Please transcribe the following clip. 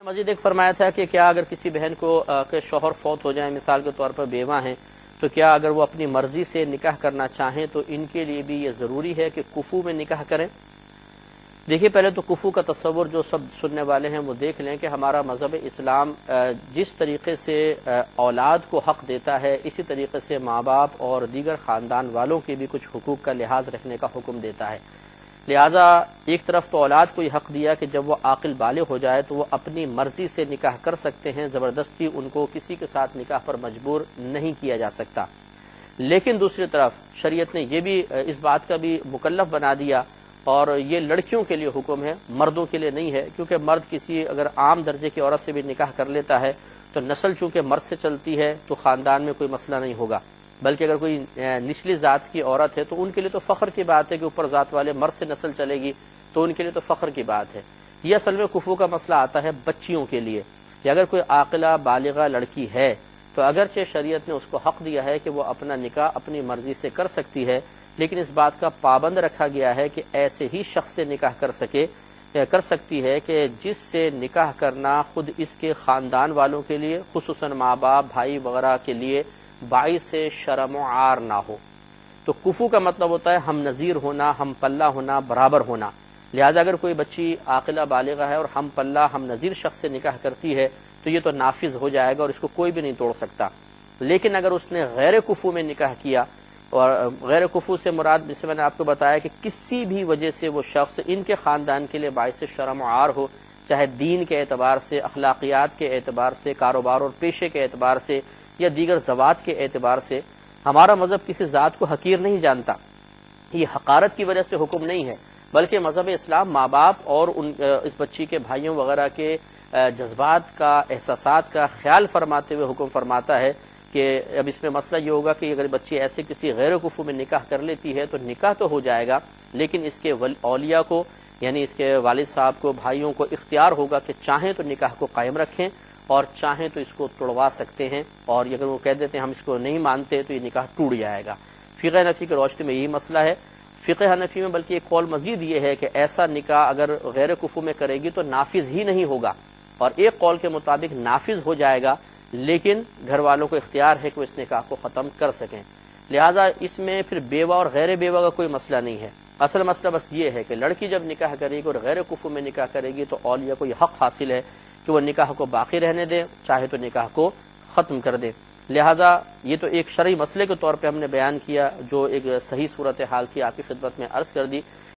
مزید ایک فرمایا تھا کہ کیا اگر کسی بہن کو کہ شوہر فوت ہو جائیں، مثال کے طور پر بیوہ ہیں، تو کیا اگر وہ اپنی مرضی سے نکاح کرنا چاہیں تو ان کے لیے بھی یہ ضروری ہے کہ کفو میں نکاح کریں؟ دیکھیے، پہلے تو کفو کا تصور جو سب سننے والے ہیں وہ دیکھ لیں کہ ہمارا مذہب اسلام جس طریقے سے اولاد کو حق دیتا ہے، اسی طریقے سے ماں باپ اور دیگر خاندان والوں کے بھی کچھ حقوق کا لحاظ رکھنے کا حکم دیتا ہے۔ لہٰذا ایک طرف تو اولاد کو یہ حق دیا کہ جب وہ عاقل بالغ ہو جائے تو وہ اپنی مرضی سے نکاح کر سکتے ہیں، زبردستی ان کو کسی کے ساتھ نکاح پر مجبور نہیں کیا جا سکتا۔ لیکن دوسری طرف شریعت نے یہ بھی اس بات کا بھی مکلف بنا دیا، اور یہ لڑکیوں کے لیے حکم ہے، مردوں کے لیے نہیں ہے، کیونکہ مرد کسی اگر عام درجے کی عورت سے بھی نکاح کر لیتا ہے تو نسل چونکہ مرد سے چلتی ہے تو خاندان میں کوئی مسئلہ نہیں ہوگا، بلکہ اگر کوئی نچلی ذات کی عورت ہے تو ان کے لیے تو فخر کی بات ہے کہ اوپر ذات والے مرد سے نسل چلے گی، تو ان کے لیے تو فخر کی بات ہے۔ یہ اصل میں کفو کا مسئلہ آتا ہے بچیوں کے لیے، کہ اگر کوئی عاقلہ بالغہ لڑکی ہے تو اگرچہ شریعت نے اس کو حق دیا ہے کہ وہ اپنا نکاح اپنی مرضی سے کر سکتی ہے، لیکن اس بات کا پابند رکھا گیا ہے کہ ایسے ہی شخص سے نکاح کر سکتی ہے کہ جس سے نکاح کرنا خود اس کے خاندان والوں کے لیے، خصوصاً ماں باپ بھائی وغیرہ کے لیے باعث شرم و عار نہ ہو۔ تو کفو کا مطلب ہوتا ہے ہم نظیر ہونا، ہم پلہ ہونا، برابر ہونا۔ لہذا اگر کوئی بچی عاقلہ بالغہ ہے اور ہم پلہ ہم نظیر شخص سے نکاح کرتی ہے تو یہ تو نافذ ہو جائے گا اور اس کو کوئی بھی نہیں توڑ سکتا۔ لیکن اگر اس نے غیر کفو میں نکاح کیا، اور غیر کفو سے مراد جیسے میں نے آپ کو بتایا کہ کسی بھی وجہ سے وہ شخص ان کے خاندان کے لیے باعث شرم و عار ہو، چاہے دین کے اعتبار سے، اخلاقیات کے اعتبار سے، کاروبار اور پیشے کے اعتبار سے، یا دیگر ذوات کے اعتبار سے، ہمارا مذہب کسی ذات کو حقیر نہیں جانتا۔ یہ حقارت کی وجہ سے حکم نہیں ہے، بلکہ مذہب اسلام ماں باپ اور اس بچی کے بھائیوں وغیرہ کے جذبات کا، احساسات کا خیال فرماتے ہوئے حکم فرماتا ہے کہ اب اس میں مسئلہ یہ ہوگا کہ اگر بچی ایسے کسی غیر کفو میں نکاح کر لیتی ہے تو نکاح تو ہو جائے گا، لیکن اس کے اولیاء کو، یعنی اس کے والد صاحب کو، بھائیوں کو اختیار ہوگا کہ چاہیں تو نکاح کو قائم رکھیں اور چاہیں تو اس کو توڑوا سکتے ہیں، اور اگر وہ کہہ دیتے ہیں ہم اس کو نہیں مانتے تو یہ نکاح ٹوٹ جائے گا۔ فقہ حنفی کی روشنی میں یہی مسئلہ ہے۔ فقہ حنفی میں بلکہ ایک قول مزید یہ ہے کہ ایسا نکاح اگر غیر کفو میں کرے گی تو نافذ ہی نہیں ہوگا، اور ایک قول کے مطابق نافذ ہو جائے گا، لیکن گھر والوں کو اختیار ہے کہ وہ اس نکاح کو ختم کر سکیں۔ لہٰذا اس میں پھر بیوہ اور غیر بیوہ کا کوئی مسئلہ نہیں ہے۔ اصل مسئلہ بس یہ ہے کہ لڑکی جب نکاح کرے گی اور غیر کفو میں نکاح کرے گی تو اولیاء کو یہ حق حاصل ہے کہ وہ نکاح کو باقی رہنے دیں، چاہے تو نکاح کو ختم کر دیں۔ لہٰذا یہ تو ایک شرعی مسئلے کے طور پہ ہم نے بیان کیا، جو ایک صحیح صورتحال کی آپ کی خدمت میں عرض کر دی۔